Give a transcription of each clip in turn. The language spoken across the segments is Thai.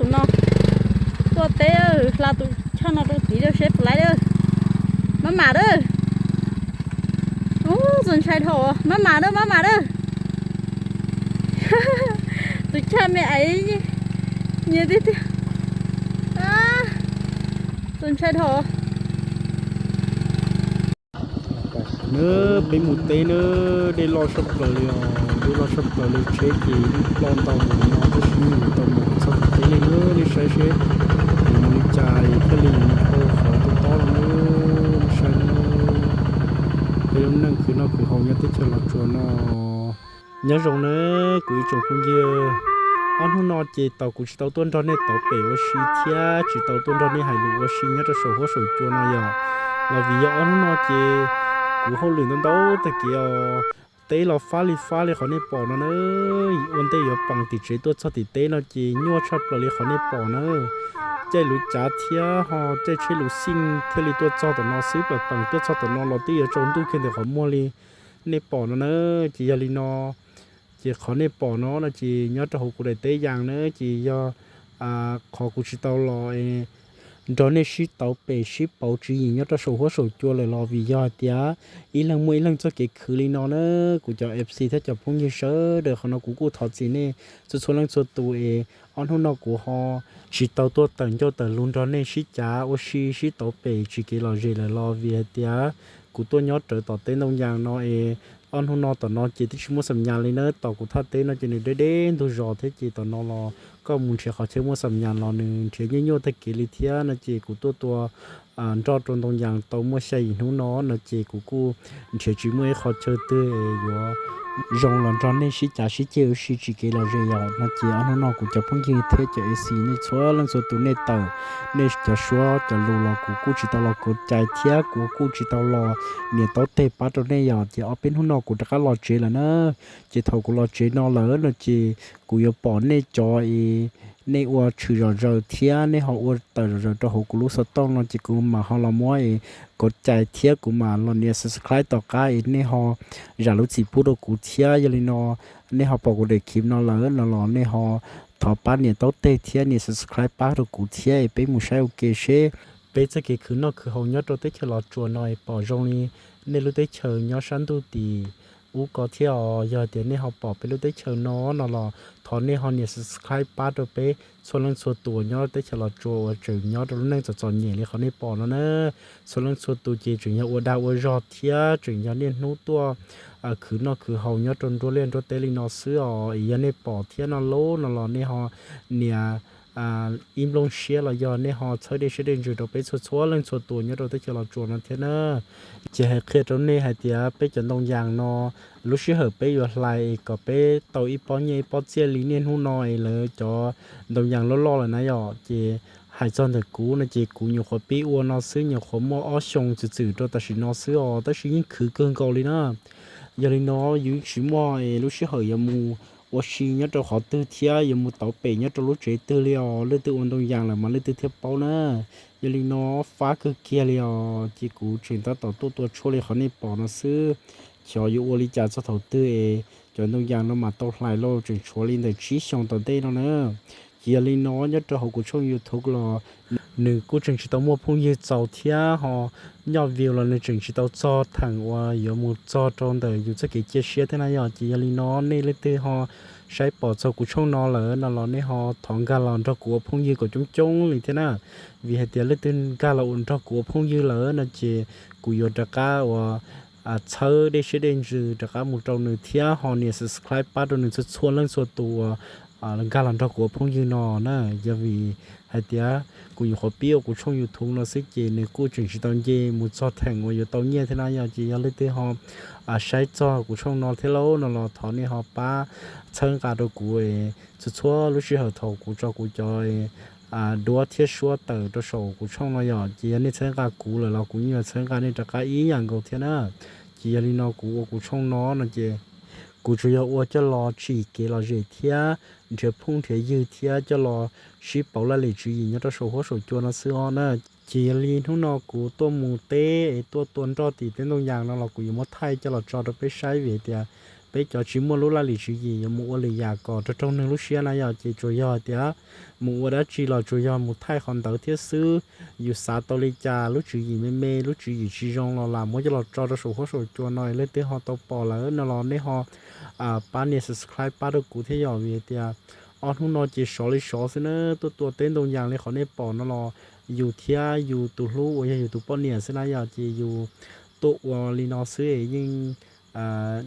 tụi nó tua té là tụi cho nó tụi tí được xếp lại đó má mà đó dần sai thổ má mà đó tụi cha mẹ ấy như thế thế dần sai thổ nữa bị một té nữa để lo sắp rồi chế gì lon tàu nó có suy tàu sắp té nữa đi sai chế mình chạy cái liền thôi khỏi tụi to nữa sai bây giờ năngคือnóคือhầu nhất tới chờ là chùa nó nhớ rồi nữa quý chồng cũng như anh hôm nọ chỉ tàu cũng chỉ tàu tuần đó này tàu bể ở xí thia chỉ tàu tuần đó này hay lúa xí nhớ cho sầu hoa sầu chùa nó giờ là vì anh hôm nọ chỉ cũng hậu luyện đến đâu tại kia tế là phá li khỏi này bỏ nó nữa vấn đề giờ bằng tỷ chế tôi cho tỷ tế nó chỉ nhua chắp là li khỏi này bỏ nữa chơi lúa chả thia họ chơi lúa sinh theo li tôi cho tụi nó xứ bằng tôi cho tụi nó là tí ở trongตู้kia để họ mua li này bỏ nó nữa chỉ giờ li nó chỉ khỏi này bỏ nó là chỉ nhớ cho hậu cụ để tế giang nữa chỉ do khó cụ chỉ tao lo đó nên ship tàu bể ship bảo trì nhớ cho sổ hóa sổ chua lại lo vì do tía ý lần mỗi lần cho cái khử li nó nữa của cho FC thế cho phong như sớ được họ nó cũng thọ gì nè cho số lần số tuổi anh hôm nào của họ chỉ tàu tôi tận cho tận luôn đó nên ship giá ô ship tàu bể chỉ cái lo gì là lo vì tía của tôi nhớ trở tàu tên nông giang nó anh hôm nào tàu nó chỉ thích mua sắm nhà lên nữa tàu của thắt tên nó chỉ để đến tôi rõ thế chỉ tàu nó loก็มุนเชียเขาเชื่อว่าสัญญาณเราหนึ่งเชียยิ่งโยตะกิลิเทียนะจีกูตัวจอดตรงอย่างตัวมั่วใช่หิ้วน้อนะจีกูเชียจีมั่วเขาเจอตัวอยู่รองหลังจอนนี่ชิจ่าชิเจียวชิจิเกลาเรียนะจีอันนั้นกูจะพุ่งยิงเทจะสีนี่ชัวร์ลังสุดตัวเนี่ยเต่าเนี่ยจะชัวร์จะรู้เรากูจิตเรากูใจเทียกูจิตเราเนี่ยตัวเตะปัดตัวเนี่ยอยากจะเอาเป็นหุ่นนอกูจะก็รอเจแล้วนะจีเท่ากูรอเจนอเลยนะจีกูยปอนเนี่ยจอยในวัวชื่อเราเทียในหัวแต่เราจะหัวกูรู้สต้องเราจีกูมาหัวเราม้วยกดใจเทียกูมาเราเนี่ย subscribe ต่อกันในหัวอยากรู้จีพูดกูเทียยันนอในหัวปกติคลิปนอเลยเราในหัวถอป้าเนี่ยต้องเตะเทียเนี่ย subscribe ป้าตัวกูเทียเป็นมุใช่โอเคเช่เป็นจะเกี่ยคือนอคือหัวยัดตัวเตะเชลจวนหน่อยปอจงนี้ในรู้เตะเชิงยัดชั้นตัวตีcó theo giờ tiền này họ bỏไปรู้ได้เชิญน้อเนาะถอนนี่เขาเนี่ย subscribe ป้าตัวไปส่วนเรื่องส่วนตัวย่อได้เฉลาโจจึงย่อตัวเรื่องจะจอนเนี่ยเลยเขาเนี่ยปอแล้วนะส่วนเรื่องส่วนตัวจีจึงย่ออวดาวรอเทียจึงย่อเนี่ยนู้ตัวคือเนาะคือเขาย่อจนตัวเล่นตัวเตลินอซื้ออีย่อเนี่ยปอเทียนอโลเนาะเนี่ยเขาเนี่ยอิมลงเชียร์เราย้อนในหอใช้ได้ใช้ได้จุดเราไปชัวๆเรื่องส่วนตัวเนี่ยเราได้เจอเราจวนนั่นเท่านั้นจะให้เครียดตรงนี้ให้เดียไปจนตรงอย่างนอรู้ชื่อเหอะไปอยู่ไรก็ไปเต่าอีปอนใหญ่ปอนเจียลีเนียนหูน้อยเลยจอตรงอย่างล่อๆเลยนะย่อเจหายจอนแต่กูนะเจกูอยู่คนปีอ้วนนอซื้ออยู่คนมออ้อชงจืดๆตัวแต่สินอซื้อแต่สิยิ่งคือเกินกอเลยนะอย่าเลยนออยู่ชิมอรู้ชื่อเหอะยามู我是nhớ cho họ tư thia giờ một tàu bể nhớ cho lúc chế tư liao lấy tư ôn đông giang là mà lấy tư thiệp bao nữa giờ li nó phá cứ kia liao chỉ cú chuyển ta tàu tua chua li họ này bỏ nó xứ cho yêu li trả cho thầu tư cho đông giang nó mà tàu lại lo chuyển chua li để chỉ xong tàu đây nó nữa giờ li nó nhớ cho họ của trong YouTube là nữ cú chuyển chỉ tàu mua phong như giàu thia họ nhỏ view là nữ chuyển chỉ tàu cho thằng và giờ một cho trong đời dù cái chia sẻ thế này giờ chỉ giờ li nó nên lấy tư họใช้ปอดเจ้ากูช่องนอเลยนอในหอถองกาลอนเจ้ากูพงยือกับจงเลยเท่านั้นวิเหตุเลือดตึนกาลอนเจ้ากูพงยือเลยนะเจกูยอดตะก้าว่าเชื่อได้เชื่อได้จืดตะก้ามุดเราหนึ่งเที่ยหอเนี่ย subscribe ป้าตัวหนึ่งส่วนเรื่องส่วนตัวกาลอนเจ้ากูพงยือนอนะอย่าวิเหตุกูอยู่ขอเปี้ยวกูช่องยูทูบเราซิเจเนี่ยกูจึงชิตอนเจมุดจอแทงว่าอยู่ตอนเนี้ยเท่านั้นอย่าเจอย่าเลยเตะหอใช้จอกูช่องนอเทโลนอถอนนี่หอป้าเชิงการดูกูชัวรู้สึกเหอะทอกูจอกูจอยดัวเทียชัวเตอร์ตัวโชกูช่องเราหยอดเจียนี่เชิงการกูเลยเรากูเนี่ยเชิงการนี่จะการอีอย่างกูเทียนะเจียนี่นอกูช่องนอนะเจกูจะ要我จะรอฉีกเราเจียเทียเดี๋ยวพุ่งเทียยืดเทียจะรอชิปเปล่าละเลยจีเนี่ยตัวโชหัวโชจวนเราซื้อนะเจียลีทุนอกูตัวมูเต้ตัวตนจอตีเป็นตัวอย่างเรากูอยู่มดไทยจะเราจอดไปใช้เวที bé cho chỉ mua lúc là lì chỉ gì mua lì già cò cho trong lúc xưa này giờ chỉ chủ yếu thì mua đã chỉ là chủ yếu mua thay còn đầu thiết sưอยู่xã tàu lì cha lúc chỉ gì mê lúc chỉ gì chỉ rong là làm mỗi cho nó số số cho nói lên tới họ tàu bỏ là nó lo nên họ bán này subscribe bán được cụ thể giờ về thì anh không nói chỉ số lấy số xin nữa tôi tên đồng dạng này họ nên bỏ nó loอยู่เทียอยู่ตุลูอยู่ตุปอนเนี่ยสินะอยากจะอยู่ตัวลีนอซื้อยิ่ง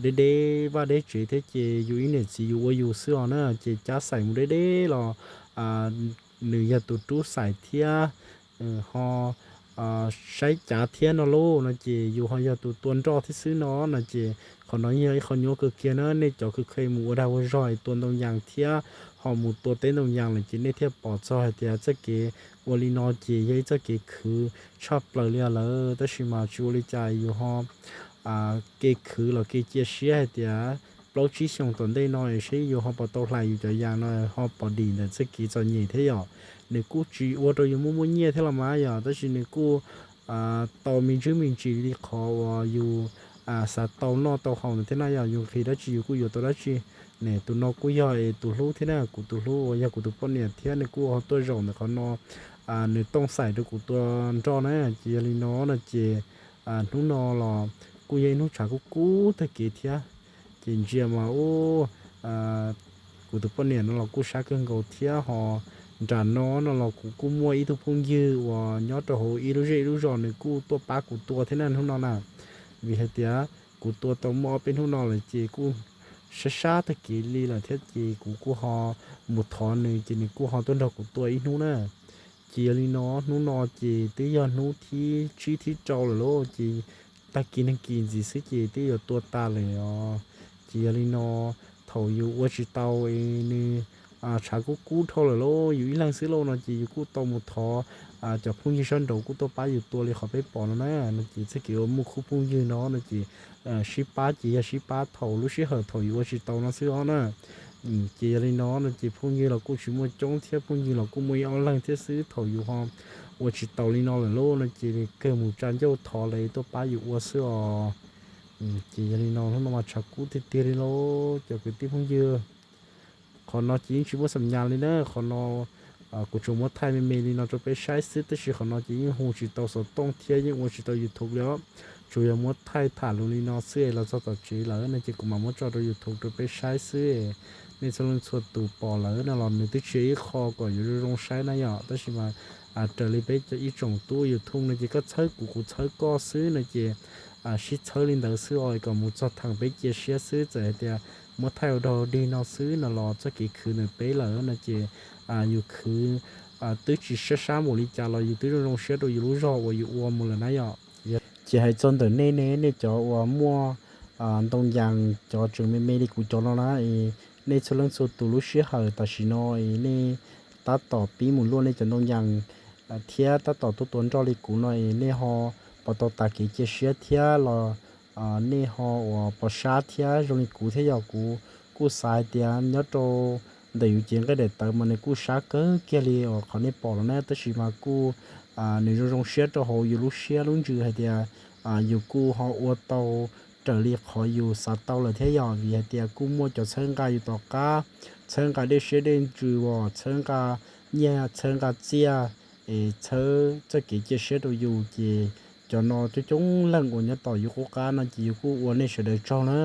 เด้ว่าได้จีเทจีอยู่อีเนี่ยสิอยู่ซื้อเนาะจีจะใส่หมดเด้หรอหรืออยากตุใส่เทียฮอใช้จ่าเทียนโลนะจีอยู่ฮอยากตุตัวจอที่ซื้อเนาะนะจีเขาน้อยเยอะเขาโยคือเกียร์เนาะในจอคือเคยหมูดาวรอยตัวตรงอย่างเทียหอหมูตัวเต้นตรงอย่างเลยจีในเทียปอดจอยเทียจะเกวลีนอจียัยจะเกคือชอบเปลือยเลยแต่ชิมาจูริใจอยู่ฮอเกคือเราเกเจียเชียเดียปลชีส่งตนได้น้อยใช่อยู่ฮอปอตไหลอยู่จะยางน้อยฮอปอดีเนี่ยจะเกจะเหนื่อยเท่าเนี่ยกูจีว่าตัวอยู่มุ่งเงี้ยเท่าละมาอย่างแต่ชิเนี่ยกูต่อมีชื่อมีจีที่ขอว่าอยู่สัตว์ตัวนอตัวของที่น่าอยากอยู่ที่ได้จีกูอยู่ตัวได้จีเนี่ยตัวนอกูย่อยตัวรู้ที่น่ากูตัวรู้อยากกูตัวปนเนี่ยที่เนี่ยกูเอาตัวรองเนี่ยเขานอเนี่ยต้องใส่ด้วยกูตัวจอนะจีลีนอนะจีนุ่นนอหรอกูยังนุ่งฉากกูตะเกียเทียจีเจียมาโอ้กูตัวปนเนี่ยนั่นเรากูชักเกินกูเทียหอจานน้อนั่นเรากูมัวอีทุกพงยือว่าย้อนตัวหัวอีรู้เรื่องรู้จอเนี่ยกูตัวปลากูตัวที่นั่นทุ่งนอนน่ะวิเหตุกูตัวตัวมอเป็นทุ่งนอนเลยจีกูช้าตะกี้ลีละเทียจีกูหอหมุดถอนหนึ่งจีนี่กูหอต้นดอกกูตัวอีนู้น่ะจีลีน้อนู้นอจีตียอนนู้ที่ชี้ที่จอเลยโลจีตะกี้นั่งกินจีซื้อจีตียอตัวตาเลยอ๋อจีลีน้อเท่าอยู่ว่าจีเตาเองนี่ชากูเท่าเลยโลอยู่อีหลังซื้อโลนะจีกูตัวหมุดถอจากพุ่งยืนชนดกูตัวป้าอยู่ตัวเลยขอไปปอนนะนะจีสกิลมุคุพุ่งยืนน้อนะจีชิป้าจีชิป้าเท่าลูกชิเหอเท่าอยู่ว่าชิเตานะซื้ออ๋อนะจีเลยน้อนะจีพุ่งยืนเรากูชิมัวจ้องเทียบพุ่งยืนเรากูมัวเอาหลังเทียซื้อเท่าอยู่ห้องว่าชิเตาเลยน้อเลยโลนะจีเกิดหมู่จันเจ้าถอเลยตัวป้าอยู่ว่าซื้ออ๋อจีเลยน้อทั้งมาชักกูติดเลยโลจากกูที่พุ่งยืนขอนอจีชิมัวสัญญาณเลยนะขอนอกูชมว่าไทยไม่มีเราจะไปใช้ซื้อแต่สิ่งของเราจะยิ่งหูจิตเราสต้องเที่ยยิ่งหูจิตเราอยู่ทุกแล้วช่วยมดไทยผ่านลุยนอซื้อเราจะต่อจีแล้วในจิตกูมามดจอเราอยู่ทุกจะไปใช้ซื้อในส่วนส่วนตัวปอแล้วในเราในที่เชื่อคอก่อนอยู่ในโรงใช้นะอย่างแต่สิมาเจอเลยไปจะอีจงตัวอยู่ทุ่งในจิตก็ใช้กูใช้ก็ซื้อในจิตชิดใช้ลินเดอร์ซื้ออ้อยก็มุดจอทางไปเจียเชียซื้อใจเดียมดไทยเราดีนอซื้อในเราจะกี่คืนในไปแล้วในจิอยู่คือตื้อจีช้าหมดลิจ่าเราอยู่ตื้อโรงเชื้อโดยอยู่รู้รอว่าอยู่วัวหมดเลยนะย่อจะให้จนแต่เน่เนี่ยจอว่ามัวตรงอย่างจอจึงไม่ได้กูจอแล้วนะในส่วนสุดตัวรู้เชื้อเหอแต่ชิโน่ในตัดต่อปีหมุนล้วนในจนตรงอย่างเทียตัดต่อตัวจอลิกูหน่อยในหอปตตาเกจเชื้อเทียเราในหอว่าปชาเทียโรงลิกูเทียกูสายเตียนยอดโตแต่อยู่จริงก็เด็ดแต่มันในกูชักก็เกลียวเขาในปอแล้วนะแต่ชิมากูในโรงเชื้อตัวเขาอยู่รู้เชื้อรู้จืดให้เดียอยู่กูเขาอวดเตาเจอเรียกเขาอยู่สัตว์เตาเลยเที่ยววีให้เดียกูมัวจะเชิงกายอยู่ต่อกาเชิงกายได้เชื้อได้จืดว่าเชิงกายเนี่ยเชิงกายเจียเชิงจะเกี่ยวเชื้อตัวอยู่เจีจนอจะจงเล่นอุ่นจะต่ออยู่กูการนั่นจีกูอวดในเชื้อเดือดจ้องนะ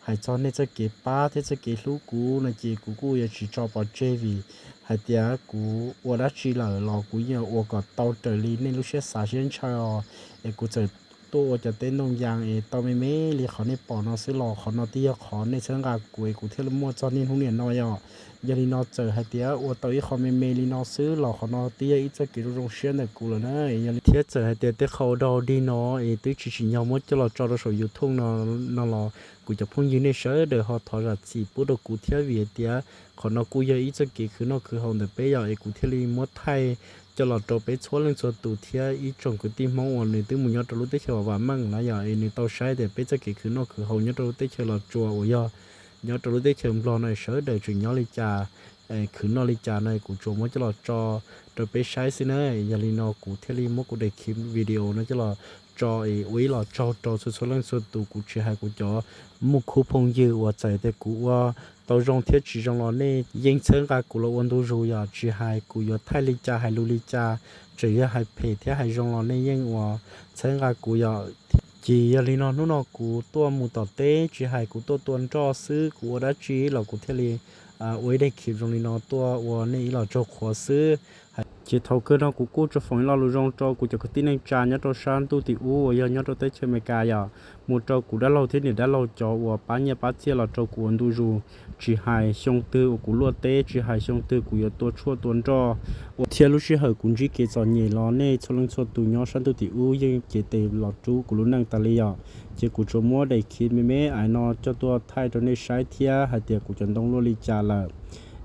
ให้จอนในจะเก็บป้าที่จะเก็บลูกกูในจีกูอยากจีจอบปอเจวีให้เดียกูอวดจีเหล่ารอกูยังอวดกับเตาเตอรีในลูกเชื้อสาเชียนชายกูจะตัวจะเต้นตรงอย่างเตาไม่เรียกเขาในปอนอซื้อหลอกเขานอตีขอในเชิงกากูเที่ยวมั่วจอนนี่ทุกเนี่ยน้อยยาลีนอเจอให้เดียอวดตัวอีเขาไม่ลีนอซื้อหลอกเขานอตีอีจะกินโรงเชื้อในกูเลยนะยาลีเที่ยวเจอให้เดียเตเขาดอดีนอตื้อชิยาวมั่วจะหลอกจอเราสวยอยู่ทุ่งนอรอกูจะพุ่งยืนในเชื้อเดี๋ยวเขาถอดสีปุ๊บกูเที่ยวเวียเดียเขานอกูยังอีจะกินคือนอคือเขาเดี๋ยวไปอย่างกูเที่ยวลีมั่วไทยจะหลอดตัวไปชวนเรื่องส่วนตัวเที่ยอีจงกูตีมองวันนี้ตึงมึงยอดรู้ได้เชื่อว่ามั่งนะอย่างไอ้นี่ตัวใช้เดี๋ยวไปจะเกิดขึ้นนอกคือเขายอดรู้ได้เชื่อหลอดจัวโอ้ยยอดรู้ได้เชื่อมรอในเสือเดี๋ยวจึงยอดลิจ่าคืนนอลิจ่าในกูจัวมันจะหลอดจอตัวไปใช้สินะอย่าลีนอกูเทลีมกูได้คลิปวิดีโอนะจะหลอด cho ấy là cho số lượng số tụ cụ chỉ hay cụ cho một khu phong dư và chạy để cụ tàu rong thiết chỉ rong lo nè yên sơn cả cụ lo ôn đồ rồi à chỉ hay cụ yo thay lý cha hay lưu lý cha chỉ hay phê thiết hay rong lo nè yên và sơn cả cụ yo chỉ lý nó cụ tua một tọt té chỉ hay cụ tuần cho sư cụ đã chỉ là cụ thiết lý với đây khi rong nó tua và nè là cho khó sư chỉ thầu cơ nó cũng cho phòng lo rong cho cũng cho cái tin anh cha nhớ cho san tu thì giờ nhớ cho tới chơi mấy cái à một cho cũng đã lâu thế này đã lâu cho và bán chia là cho của anh tu dù chỉ hai xong tư của lúa té chỉ hai xong tư củaตัวchua tuần cho thiên lúc xưa cũng chỉ kể cho nhẹ lo nè cho lần cho tu nhớ san tu thìยังkể tề lọt chú của lúc năng ta li à chỉ của cho mua đầy khi mấy ai nó choตัวthay cho nên sai thia hay tiệt của chân đông lúa li cha là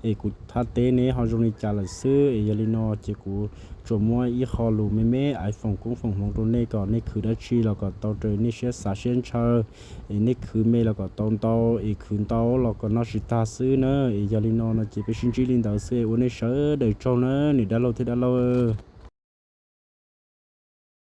cụ thà tế này họ dùng đi trả lại xứ giờ li nó chỉ cụ cho mua ít họ lù mấy ai phòng cũng phòng phòng trong này còn này khử đã chi là còn tàu trời này sẽ xả xuyên chờ này khử mấy là còn tàu khử tàu là còn nó sẽ ta xứ nữa giờ li nó chỉ phải xin chỉ linh đạo xứ ở này sợ để cho nó này đã lâu thế đã lâu